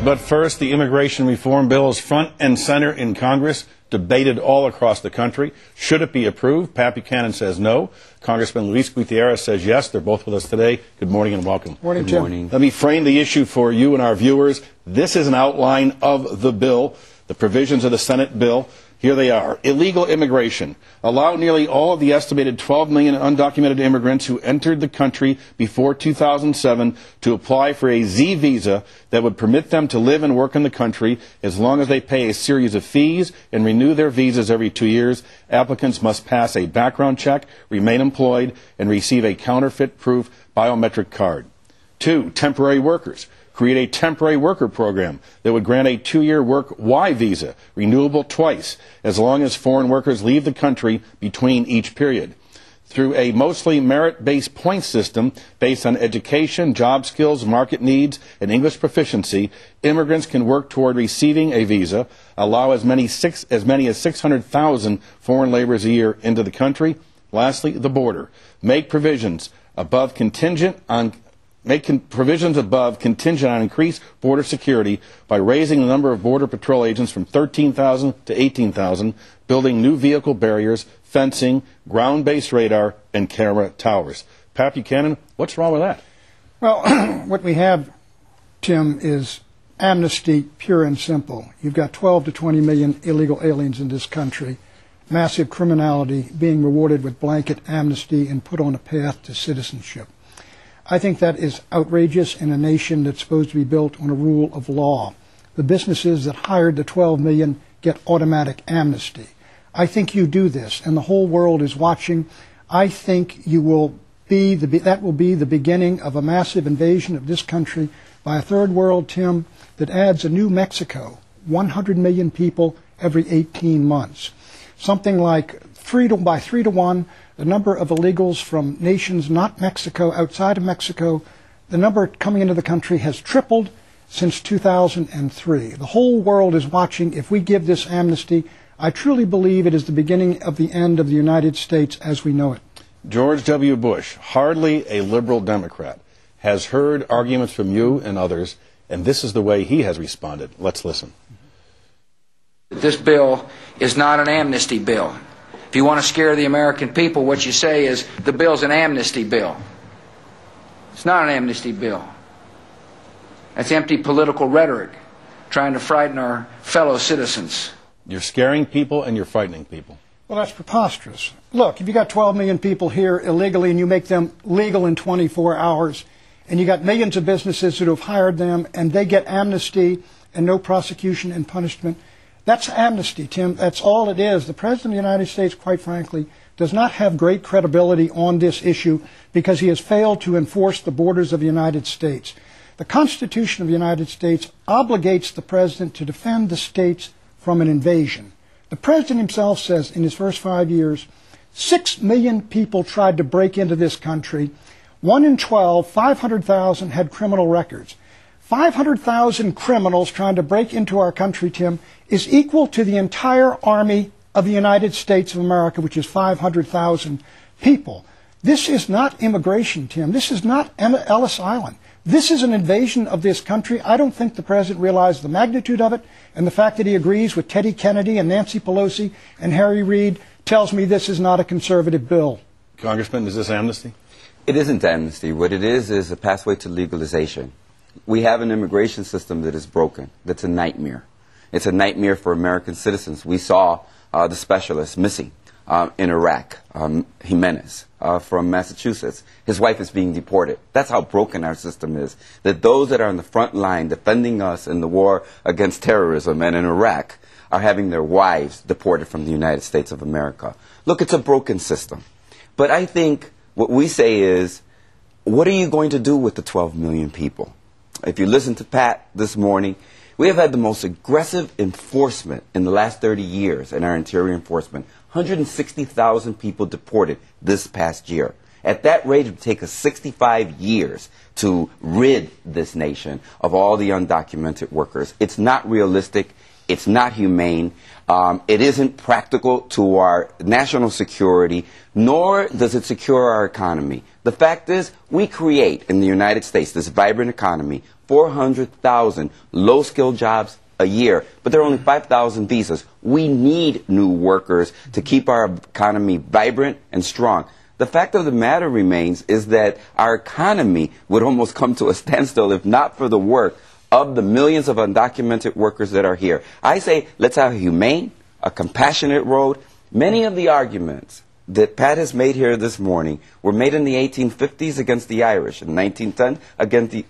But first, the immigration reform bill is front and center in Congress, debated all across the country. Should it be approved? Pat Buchanan says no. Congressman Luis Gutierrez says yes. They're both with us today. Good morning and welcome. Morning, Good Jim. morning. Let me frame the issue for you and our viewers. This is an outline of the bill, the provisions of the Senate bill. Here they are. Illegal immigration. Allow nearly all of the estimated 12 million undocumented immigrants who entered the country before 2007 to apply for a Z visa that would permit them to live and work in the country as long as they pay a series of fees and renew their visas every 2 years. Applicants must pass a background check, remain employed, and receive a counterfeit-proof biometric card. 2, temporary workers. Create a temporary worker program that would grant a 2-year work Y visa, renewable twice, as long as foreign workers leave the country between each period. Through a mostly merit-based point system based on education, job skills, market needs, and English proficiency, immigrants can work toward receiving a visa, allow as many as 600,000 foreign laborers a year into the country. Lastly, the border. Make provisions above contingent on increased border security by raising the number of Border Patrol agents from 13,000 to 18,000, building new vehicle barriers, fencing, ground-based radar, and camera towers. Pat Buchanan, what's wrong with that? Well, what we have, Tim, is amnesty pure and simple. You've got 12 to 20 million illegal aliens in this country, massive criminality being rewarded with blanket amnesty and put on a path to citizenship. I think that is outrageous in a nation that's supposed to be built on a rule of law. The businesses that hired the 12 million get automatic amnesty. I think you do this, and the whole world is watching. I think that will be the beginning of a massive invasion of this country by a third world, Tim, that adds a new Mexico, 100 million people every 18 months. Something like by 3 to 1, the number of illegals from nations not Mexico, outside of Mexico, the number coming into the country has tripled since 2003. The whole world is watching. If we give this amnesty, I truly believe it is the beginning of the end of the United States as we know it. George W. Bush, hardly a liberal Democrat, has heard arguments from you and others, and this is the way he has responded. Let's listen. This bill is not an amnesty bill. If you want to scare the American people, what you say is the bill's an amnesty bill. It's not an amnesty bill. That's empty political rhetoric, trying to frighten our fellow citizens. You're scaring people and you're frightening people. Well, that's preposterous. Look, if you got 12 million people here illegally and you make them legal in 24 hours, and you got millions of businesses that have hired them and they get amnesty and no prosecution and punishment, that's amnesty, Tim. That's all it is. The President of the United States, quite frankly, does not have great credibility on this issue because he has failed to enforce the borders of the United States. The Constitution of the United States obligates the President to defend the states from an invasion. The President himself says in his first 5 years, 6 million people tried to break into this country. 1 in 12, 500,000 had criminal records. 500,000 criminals trying to break into our country, Tim, is equal to the entire army of the United States of America, which is 500,000 people. This is not immigration, Tim. This is not Ellis Island. This is an invasion of this country. I don't think the President realized the magnitude of it, and the fact that he agrees with Teddy Kennedy and Nancy Pelosi and Harry Reid tells me this is not a conservative bill. Congressman, is this amnesty? It isn't amnesty. What it is a pathway to legalization. We have an immigration system that is broken, that's a nightmare. It's a nightmare for American citizens. We saw the specialist missing in Iraq, Jimenez from Massachusetts. His wife is being deported. That's how broken our system is. That those that are on the front line defending us in the war against terrorism and in Iraq are having their wives deported from the United States of America. Look, it's a broken system. But I think what we say is, what are you going to do with the 12 million people? If you listen to Pat this morning, we have had the most aggressive enforcement in the last 30 years in our interior enforcement. 160,000 people deported this past year. At that rate, it would take us 65 years to rid this nation of all the undocumented workers. It's not realistic. It's not humane. It isn't practical to our national security, nor does it secure our economy. The fact is, we create in the United States this vibrant economy, 400,000 low-skilled jobs a year, but there are only 5,000 visas. We need new workers to keep our economy vibrant and strong. The fact of the matter remains is that our economy would almost come to a standstill if not for the work of the millions of undocumented workers that are here. I say let's have a humane, a compassionate road. Many of the arguments that Pat has made here this morning were made in the 1850s against the Irish, in 1910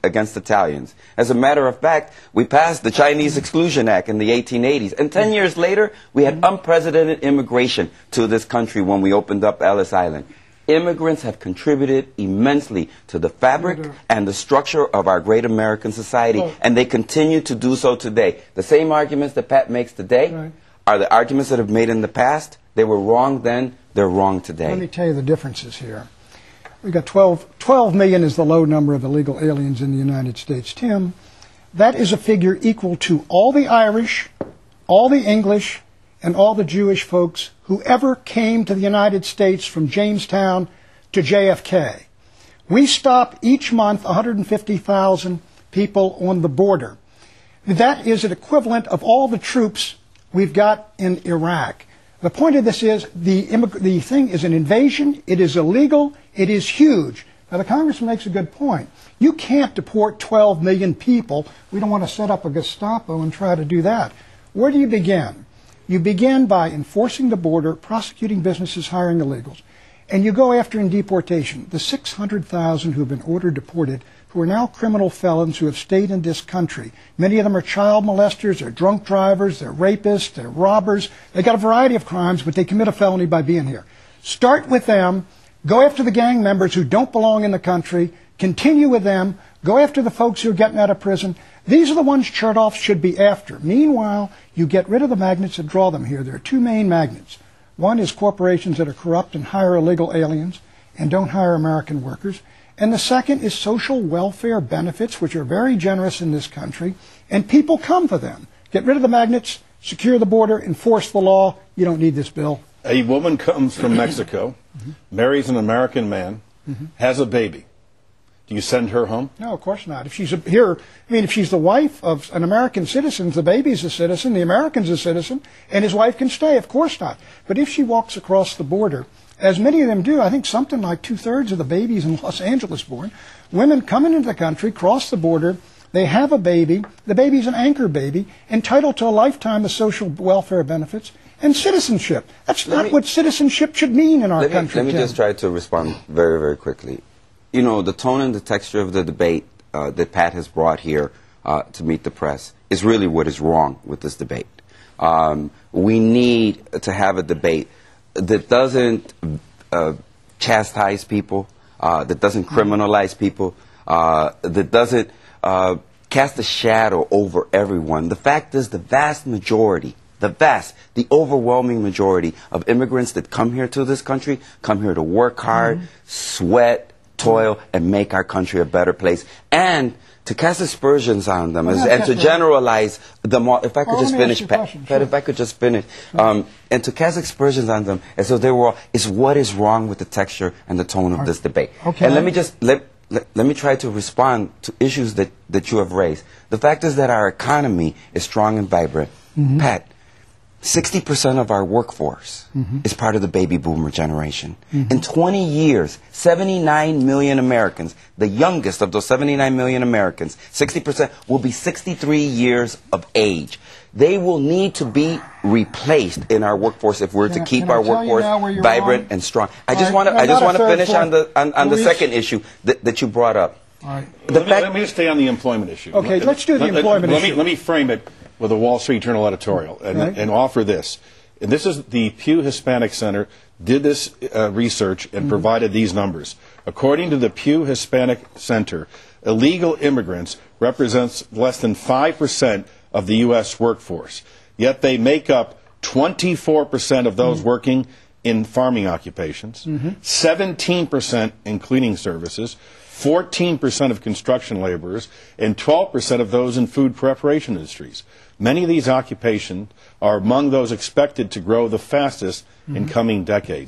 against Italians. As a matter of fact, we passed the Chinese Exclusion Act in the 1880s, and 10 years later, we had unprecedented immigration to this country when we opened up Ellis Island. Immigrants have contributed immensely to the fabric and the structure of our great American society, and they continue to do so today. The same arguments that Pat makes today are the arguments that have made in the past. They were wrong then, they're wrong today. Let me tell you the differences here. We've got 12 million is the low number of illegal aliens in the United States. Tim, that is a figure equal to all the Irish, all the English, and all the Jewish folks who ever came to the United States from Jamestown to JFK. We stop each month 150,000 people on the border. That is an equivalent of all the troops we've got in Iraq. The point of this is the thing is an invasion. It is illegal. It is huge. Now, the congressman makes a good point. You can't deport 12 million people. We don't want to set up a Gestapo and try to do that. Where do you begin? You begin by enforcing the border, prosecuting businesses hiring illegals, and you go after in deportation the 600,000 who have been ordered deported, who are now criminal felons who have stayed in this country. Many of them are child molesters, they're drunk drivers, they're rapists, they're robbers. They've got a variety of crimes, but they commit a felony by being here. Start with them, go after the gang members who don't belong in the country, continue with them, go after the folks who are getting out of prison. These are the ones Chertoff should be after. Meanwhile, you get rid of the magnets that draw them here. There are two main magnets. One is corporations that are corrupt and hire illegal aliens and don't hire American workers. And the second is social welfare benefits, which are very generous in this country, and people come for them. Get rid of the magnets, secure the border, enforce the law. You don't need this bill. A woman comes from Mexico, marries an American man, has a baby. Do you send her home? No, of course not. If she's here, I mean, if she's the wife of an American citizen, the baby's a citizen, the American's a citizen, and his wife can stay. Of course not. But if she walks across the border, as many of them do, I think something like 2/3 of the babies in Los Angeles born, women coming into the country, cross the border, they have a baby, the baby's an anchor baby, entitled to a lifetime of social welfare benefits and citizenship. That's not what citizenship should mean in our country. Let me just try to respond very, very quickly. You know, the tone and the texture of the debate that Pat has brought here to meet the press is really what is wrong with this debate. We need to have a debate that doesn't chastise people, that doesn't criminalize people, that doesn't cast a shadow over everyone. The fact is the vast majority, the overwhelming majority of immigrants that come here to this country come here to work hard, sweat, toil, and make our country a better place. And to cast aspersions on them and to generalize them all. If I could just finish, Pat, if I could just finish. And to cast aspersions on them as though they were all, is what is wrong with the texture and the tone of this debate. And let me just, let me try to respond to issues that you have raised. The fact is that our economy is strong and vibrant. Pat, 60% of our workforce is part of the baby boomer generation. In 20 years, 79 million Americans, the youngest of those 79 million Americans, 60% will be 63 years of age. They will need to be replaced in our workforort if we're to keep our workforce vibrant and strong. I just want to finish on the second issue that you brought up. Let me just stay on the employment issue. Okay, let's do the employment issue. Let me frame it with a Wall Street Journal editorial and offer this. And this is the Pew Hispanic Center did this research and provided these numbers. According to the Pew Hispanic Center, illegal immigrants represents less than 5% of the U.S. workforce. Yet they make up 24% of those working in farming occupations, 17% in cleaning services, 14% of construction laborers, and 12% of those in food preparation industries. Many of these occupations are among those expected to grow the fastest in coming decades.